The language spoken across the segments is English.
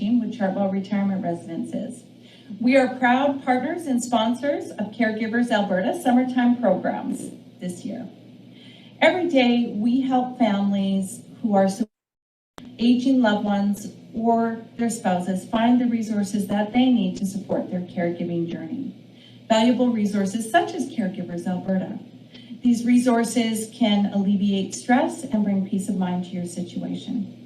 Aging with Chartwell Retirement Residences. We are proud partners and sponsors of Caregivers Alberta summertime programs this year. Every day, we help families who are aging loved ones or their spouses find the resources that they need to support their caregiving journey. Valuable resources such as Caregivers Alberta. These resources can alleviate stress and bring peace of mind to your situation.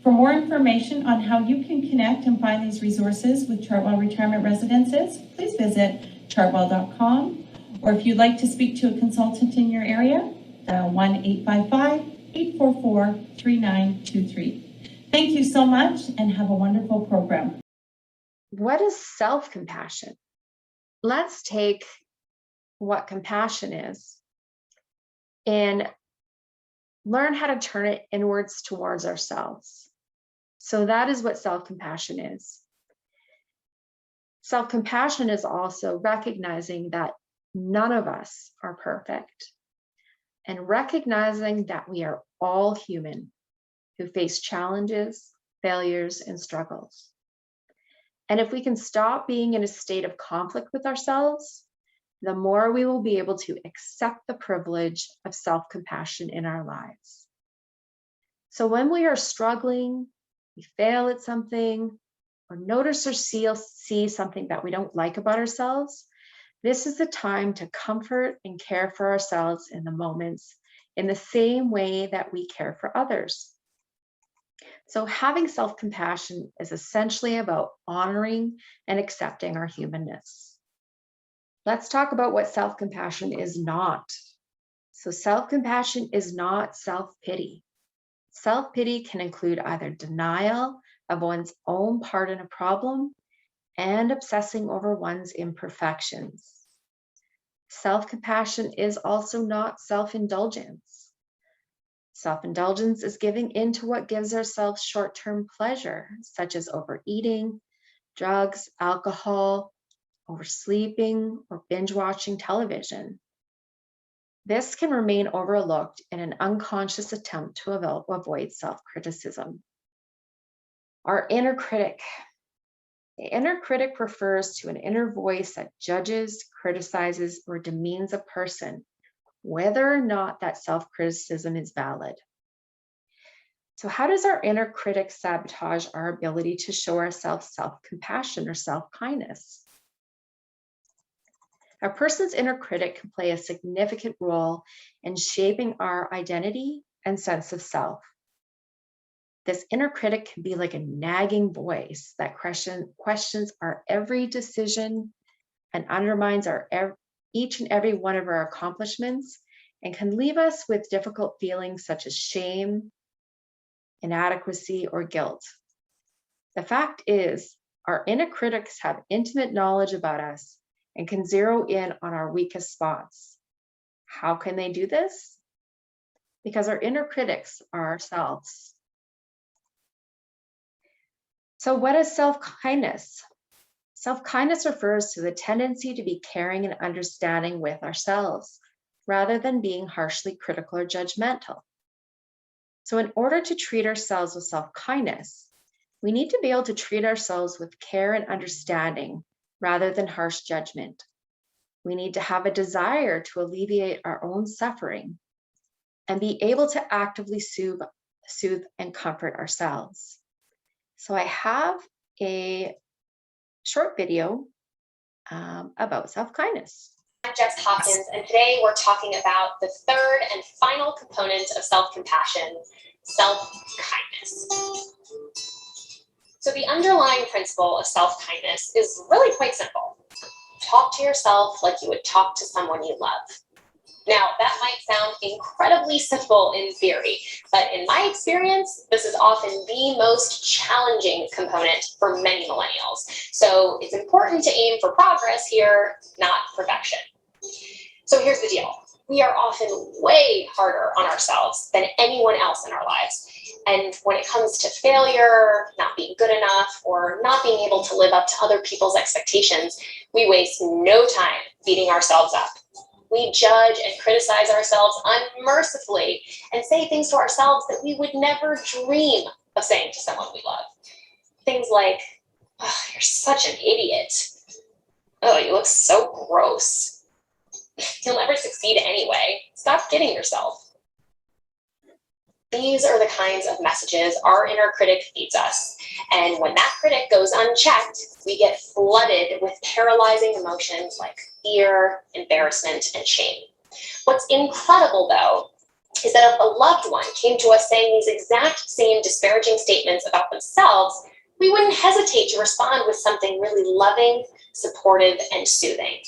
For more information on how you can connect and find these resources with Chartwell Retirement Residences, please visit chartwell.com, or if you'd like to speak to a consultant in your area, dial 1-855-844-3923. Thank you so much and have a wonderful program. What is self-compassion? Let's take what compassion is and learn how to turn it inwards towards ourselves. So that is what self-compassion is. Self-compassion is also recognizing that none of us are perfect and recognizing that we are all human who face challenges, failures, and struggles. And if we can stop being in a state of conflict with ourselves, the more we will be able to accept the privilege of self-compassion in our lives. So when we are struggling, we fail at something, or notice or see something that we don't like about ourselves, this is the time to comfort and care for ourselves in the moments in the same way that we care for others. So having self-compassion is essentially about honoring and accepting our humanness. Let's talk about what self-compassion is not. So self-compassion is not self-pity. Self-pity can include either denial of one's own part in a problem and obsessing over one's imperfections. Self-compassion is also not self-indulgence. Self-indulgence is giving into what gives ourselves short-term pleasure, such as overeating, drugs, alcohol, oversleeping, or binge watching television. This can remain overlooked in an unconscious attempt to avoid self-criticism. Our inner critic. The inner critic refers to an inner voice that judges, criticizes, or demeans a person, whether or not that self-criticism is valid. So how does our inner critic sabotage our ability to show ourselves self-compassion or self-kindness? A person's inner critic can play a significant role in shaping our identity and sense of self. This inner critic can be like a nagging voice that questions our every decision and undermines each and every one of our accomplishments, and can leave us with difficult feelings such as shame, inadequacy, or guilt. The fact is, our inner critics have intimate knowledge about us and can zero in on our weakest spots. How can they do this? Because our inner critics are ourselves. So what is self-kindness? Self-kindness refers to the tendency to be caring and understanding with ourselves, rather than being harshly critical or judgmental. So in order to treat ourselves with self-kindness, we need to be able to treat ourselves with care and understanding, rather than harsh judgment. We need to have a desire to alleviate our own suffering and be able to actively soothe and comfort ourselves. So I have a short video about self-kindness. I'm Jess Hopkins, and today we're talking about the third and final component of self-compassion, self-kindness. So the underlying principle of self-kindness is really quite simple. Talk to yourself like you would talk to someone you love. Now, that might sound incredibly simple in theory, but in my experience, this is often the most challenging component for many millennials. So it's important to aim for progress here, not perfection. So here's the deal. We are often way harder on ourselves than anyone else in our lives. And when it comes to failure, not being good enough, or not being able to live up to other people's expectations, we waste no time beating ourselves up. We judge and criticize ourselves unmercifully and say things to ourselves that we would never dream of saying to someone we love. Things like, "Oh, you're such an idiot. Oh, you look so gross. You'll never succeed anyway. Stop kidding yourself." These are the kinds of messages our inner critic feeds us. And when that critic goes unchecked, we get flooded with paralyzing emotions like fear, embarrassment, and shame. What's incredible, though, is that if a loved one came to us saying these exact same disparaging statements about themselves, we wouldn't hesitate to respond with something really loving, supportive, and soothing.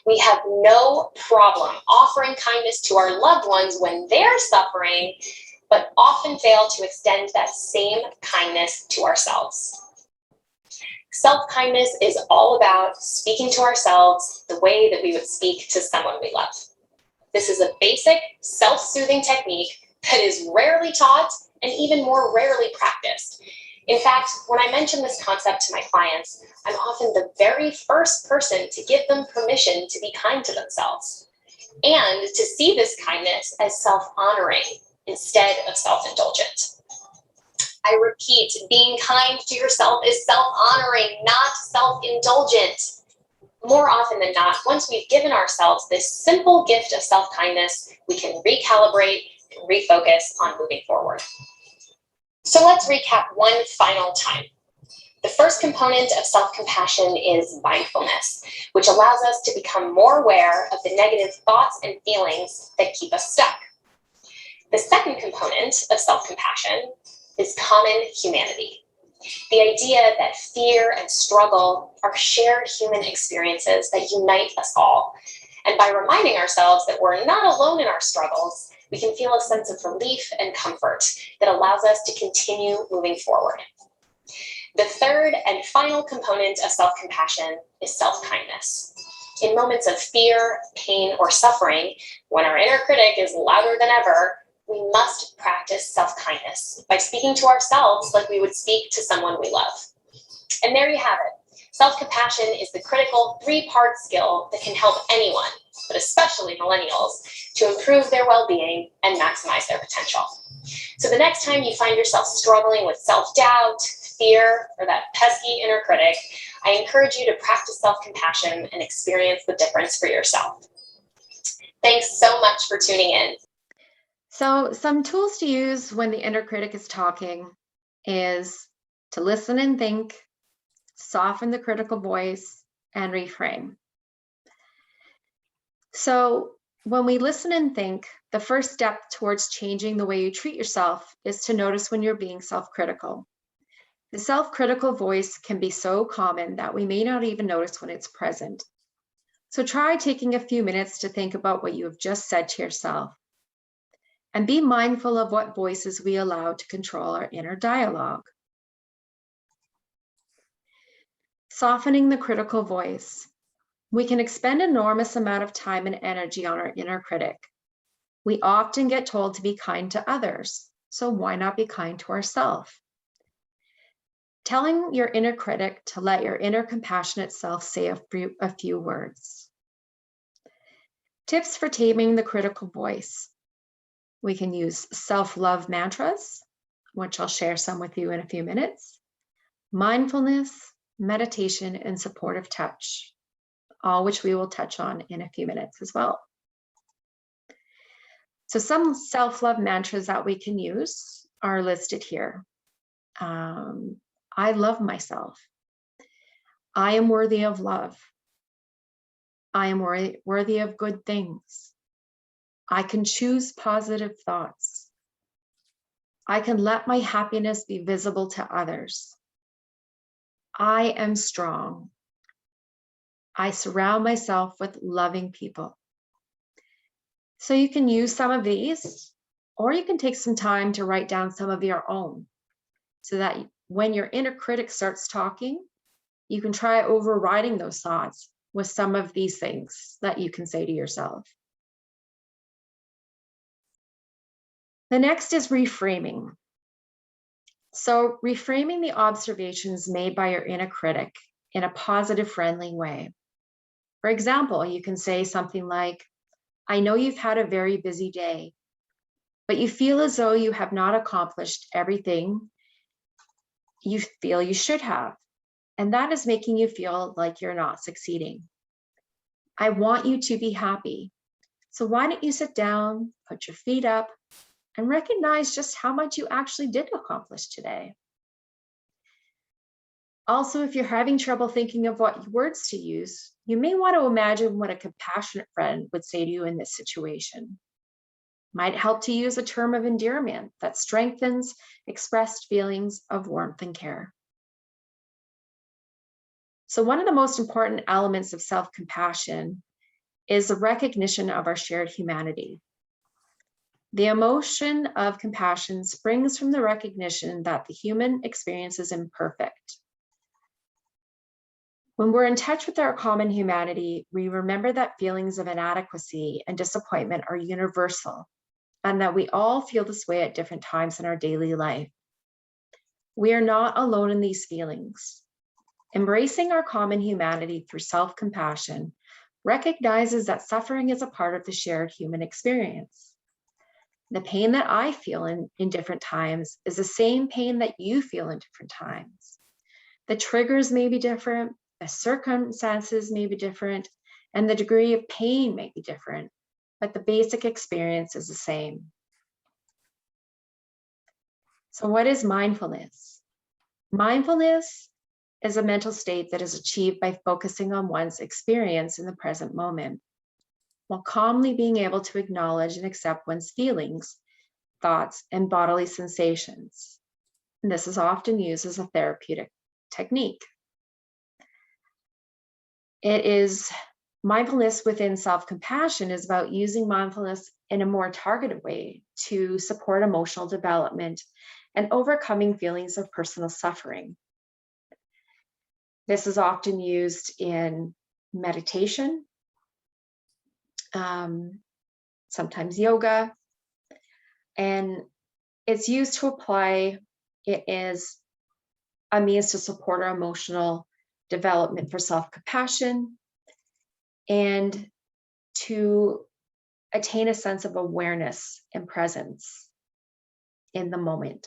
We have no problem offering kindness to our loved ones when they're suffering, but often fail to extend that same kindness to ourselves. Self-kindness is all about speaking to ourselves the way that we would speak to someone we love. This is a basic, self-soothing technique that is rarely taught and even more rarely practiced. In fact, when I mention this concept to my clients, I'm often the very first person to give them permission to be kind to themselves and to see this kindness as self-honoring instead of self-indulgent. I repeat, being kind to yourself is self-honoring, not self-indulgent. More often than not, once we've given ourselves this simple gift of self-kindness, we can recalibrate and refocus on moving forward. So let's recap one final time. The first component of self-compassion is mindfulness, which allows us to become more aware of the negative thoughts and feelings that keep us stuck. The second component of self-compassion is common humanity. The idea that fear and struggle are shared human experiences that unite us all. And by reminding ourselves that we're not alone in our struggles, we can feel a sense of relief and comfort that allows us to continue moving forward. The third and final component of self-compassion is self-kindness. In moments of fear, pain, or suffering, when our inner critic is louder than ever, we must practice self-kindness by speaking to ourselves like we would speak to someone we love. And there you have it. Self-compassion is the critical three-part skill that can help anyone, but especially millennials, to improve their well-being and maximize their potential. So the next time you find yourself struggling with self-doubt, fear, or that pesky inner critic, I encourage you to practice self-compassion and experience the difference for yourself. Thanks so much for tuning in. So some tools to use when the inner critic is talking is to listen and think, soften the critical voice, and reframe. So when we listen and think, the first step towards changing the way you treat yourself is to notice when you're being self-critical. The self-critical voice can be so common that we may not even notice when it's present. So try taking a few minutes to think about what you have just said to yourself. And be mindful of what voices we allow to control our inner dialogue. Softening the critical voice. We can expend an enormous amount of time and energy on our inner critic. We often get told to be kind to others, so why not be kind to ourselves? Telling your inner critic to let your inner compassionate self say a few words. Tips for taming the critical voice. We can use self-love mantras, which I'll share some with you in a few minutes, mindfulness, meditation, and supportive touch, all which we will touch on in a few minutes as well. So some self-love mantras that we can use are listed here. I love myself. I am worthy of love. I am worthy of good things. I can choose positive thoughts. I can let my happiness be visible to others. I am strong. I surround myself with loving people. So you can use some of these, or you can take some time to write down some of your own, so that when your inner critic starts talking, you can try overriding those thoughts with some of these things that you can say to yourself. The next is reframing. So reframing the observations made by your inner critic in a positive, friendly way. For example, you can say something like, I know you've had a very busy day, but you feel as though you have not accomplished everything you feel you should have, and that is making you feel like you're not succeeding. I want you to be happy. So why don't you sit down, put your feet up, and recognize just how much you actually did accomplish today. Also, if you're having trouble thinking of what words to use, you may want to imagine what a compassionate friend would say to you in this situation. Might help to use a term of endearment that strengthens expressed feelings of warmth and care. So one of the most important elements of self-compassion is the recognition of our shared humanity. The emotion of compassion springs from the recognition that the human experience is imperfect. When we're in touch with our common humanity, we remember that feelings of inadequacy and disappointment are universal, and that we all feel this way at different times in our daily life. We are not alone in these feelings. Embracing our common humanity through self-compassion recognizes that suffering is a part of the shared human experience. The pain that I feel in different times is the same pain that you feel in different times. The triggers may be different, the circumstances may be different, and the degree of pain may be different, but the basic experience is the same. So what is mindfulness? Mindfulness is a mental state that is achieved by focusing on one's experience in the present moment, while calmly being able to acknowledge and accept one's feelings, thoughts, and bodily sensations. And this is often used as a therapeutic technique. Mindfulness within self-compassion is about using mindfulness in a more targeted way to support emotional development and overcoming feelings of personal suffering. This is often used in meditation, sometimes yoga, and it's used to apply it as a means to support our emotional development for self-compassion and to attain a sense of awareness and presence in the moment.